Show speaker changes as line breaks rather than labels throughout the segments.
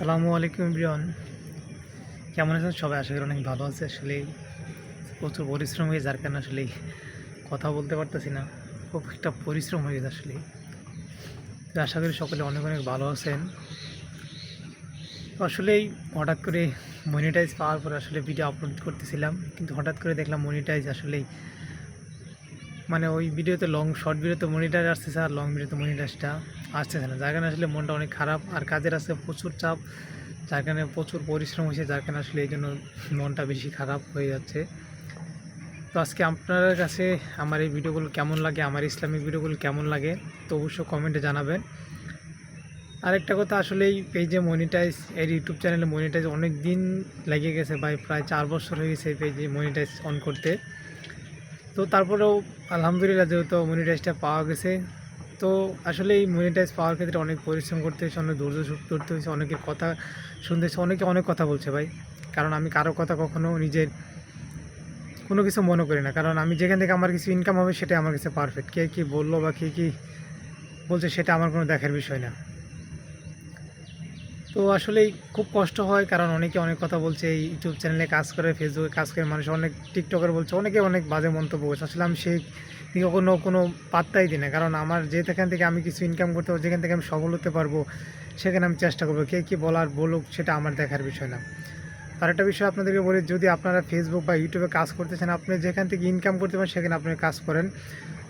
আসসালামু আলাইকুম এভরিওয়ান, কেমন আছেন সবাই? আশা করি অনেক ভালো আছে। আসলে প্রচুর পরিশ্রম হয়ে যার কারণে আসলে কথা বলতে পারতেছি না। খুব একটা পরিশ্রম হয়ে গেছে আসলে। তো আশা করি সকলে অনেক অনেক ভালো আছেন। তো আসলেই হঠাৎ করে মনিটাইজ পাওয়ার পর আসলে ভিডিও আপলোড করতেছিলাম, কিন্তু হঠাৎ করে দেখলাম মনিটাইজ আসলেই মানে ওই ভিডিওতে শর্ট ভিডিওতে মনিটাইজ আসতেছে আর লং ভিডিওতে মনিটাইজটা আসতেছে না, যার কারণে আসলে মনটা অনেক খারাপ। আর কাজের আছে প্রচুর চাপ, যার কারণে প্রচুর পরিশ্রম হয়েছে, যার কারণে আসলে এই জন্য মনটা বেশি খারাপ হয়ে যাচ্ছে। তো আজকে আপনার কাছে আমার এই ভিডিওগুলো কেমন লাগে, আমার ইসলামিক ভিডিওগুলো কেমন লাগে, তো অবশ্যই কমেন্টে জানাবেন। আরেকটা কথা, আসলে এই পেজে মনিটাইজ, এই ইউটিউব চ্যানেলে মনিটাইজ অনেক দিন লেগে গেছে ভাই, প্রায় 4 বছর হয়ে গেছে এই পেজে মনিটাইজ অন করতে। তো তারপরেও আলহামদুলিল্লাহ যেহেতু মনিটাইজটা পাওয়া গেছে, তো আসলে এই মনিটাইজ পাওয়ার ক্ষেত্রে অনেক পরিশ্রম করতে হয়েছে, অনেক ধৈর্য ধরতে হয়েছে, অনেকের কথা শুনতে হয়েছে, অনেকে অনেক কথা বলছে ভাই। কারণ আমি কারো কথা কখনো নিজের কোনো কিছু মনে করি না, কারণ আমি যেখান থেকে আমার কিছু ইনকাম হবে সেটাই আমার কাছে পারফেক্ট। কে কী বললো বা কে কী বলছে সেটা আমার কোনো দেখার বিষয় না। তো আসলেই খুব কষ্ট হয়, কারণ অনেকে অনেক কথা বলছে, এই ইউটিউব চ্যানেলে কাজ করে, ফেসবুকে কাজ করে, মানুষ অনেক টিকটকার বলছে, অনেকে অনেক বাজে মন্তব্য করছে। আসলে আমি সেই দিকে কোনো পাত্তাই দিই না, কারণ আমার যেখান থেকে আমি কিছু ইনকাম করতে পারবো, যেখান থেকে আমি সফল হতে পারবো, সেখানে আমি চেষ্টা করবো। কে কী বলুক সেটা আমার দেখার বিষয় না। আর একটা বিষয় আপনাদেরকে বলি, যদি আপনারা ফেসবুক বা ইউটিউবে কাজ করতে চান, আপনি যেখান থেকে ইনকাম করতে পারেন সেখানে আপনি কাজ করেন।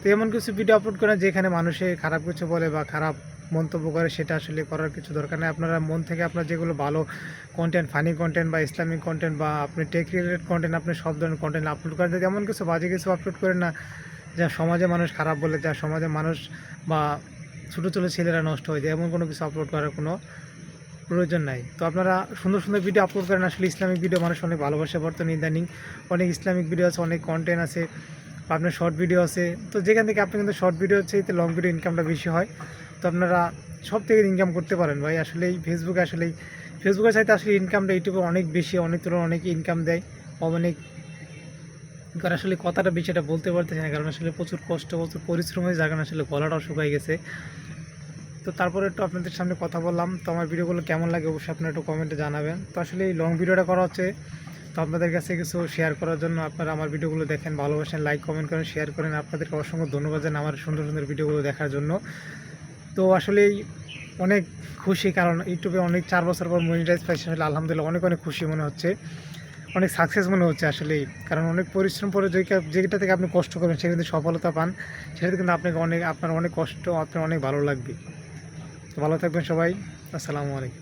তো এমন কিছু ভিডিও আপলোড করেন যেখানে মানুষে খারাপ কিছু বলে বা খারাপ মন্তব্য করে, সেটা আসলে করার কিছু দরকার নেই। আপনারা মন থেকে আপনার যেগুলো ভালো কন্টেন্ট, ফানি কন্টেন্ট বা ইসলামিক কন্টেন্ট বা আপনি টেক রিলেটেড কন্টেন্ট, আপনি সব ধরনের কন্টেন্ট আপলোড করেন। যদি এমন কিছু বাজে কিছু আপলোড করেন না, যা সমাজে মানুষ খারাপ বলে, যা সমাজে মানুষ বা ছোটো ছোটো ছেলেরা নষ্ট হয়ে যায়, এমন কোনো কিছু আপলোড করার কোনো প্রয়োজন নাই। তো আপনারা সুন্দর সুন্দর ভিডিও আপলোড করেন। আসলে ইসলামিক ভিডিও মানুষ অনেক ভালোবাসে বর্তমানে, ইদানিং অনেক ইসলামিক ভিডিও আছে, অনেক কন্টেন্ট আছে, বা আপনার শর্ট ভিডিও আছে। তো যেখান থেকে আপনি কিন্তু শর্ট ভিডিও হচ্ছে লং ভিডিও ইনকামটা বেশি হয়। তো আপনারা সব থেকে ইনকাম করতে পারেন ভাই। আসলে ফেসবুকের চাইতে আসলে ইনকামটা ইউটিউবে অনেক বেশি, অনেক তুলনায় অনেক ইনকাম দেয় অনেক। কারণ আসলে কথাটা বেশি এটা বলতে পারতেছি না, কারণ আসলে প্রচুর কষ্ট, প্রচুর পরিশ্রম হয়ে, যার কারণে আসলে গলাটাও শুকাই গেছে। তো তারপরে একটু আপনাদের সামনে কথা বললাম। তো আমার ভিডিওগুলো কেমন লাগে অবশ্যই আপনারা একটু কমেন্টে জানাবেন। তো আসলে এই লং ভিডিওটা করা হচ্ছে তো আপনাদের কাছে কিছু শেয়ার করার জন্য। আপনারা আমার ভিডিওগুলো দেখেন, ভালোবাসেন, লাইক কমেন্ট করেন, শেয়ার করেন। আপনাদেরকে অসংখ্য ধন্যবাদ জানাই আমার সুন্দর সুন্দর ভিডিওগুলো দেখার জন্য। তো আসলেই অনেক খুশি, কারণ ইউটিউবে অনেক 4 বছর পর মনিটাইজ পাইছে। আসলে আলহামদুলিল্লাহ অনেক অনেক খুশি মনে হচ্ছে, অনেক সাকসেস মনে হচ্ছে আসলেই। কারণ অনেক পরিশ্রম করে যেটা থেকে আপনি কষ্ট করেন সেখানে যদি সফলতা পান, সেটাতে কিন্তু আপনার অনেক কষ্ট, আপনার অনেক ভালো লাগবে। তো ভালো থাকবেন সবাই। আসসালামু আলাইকুম।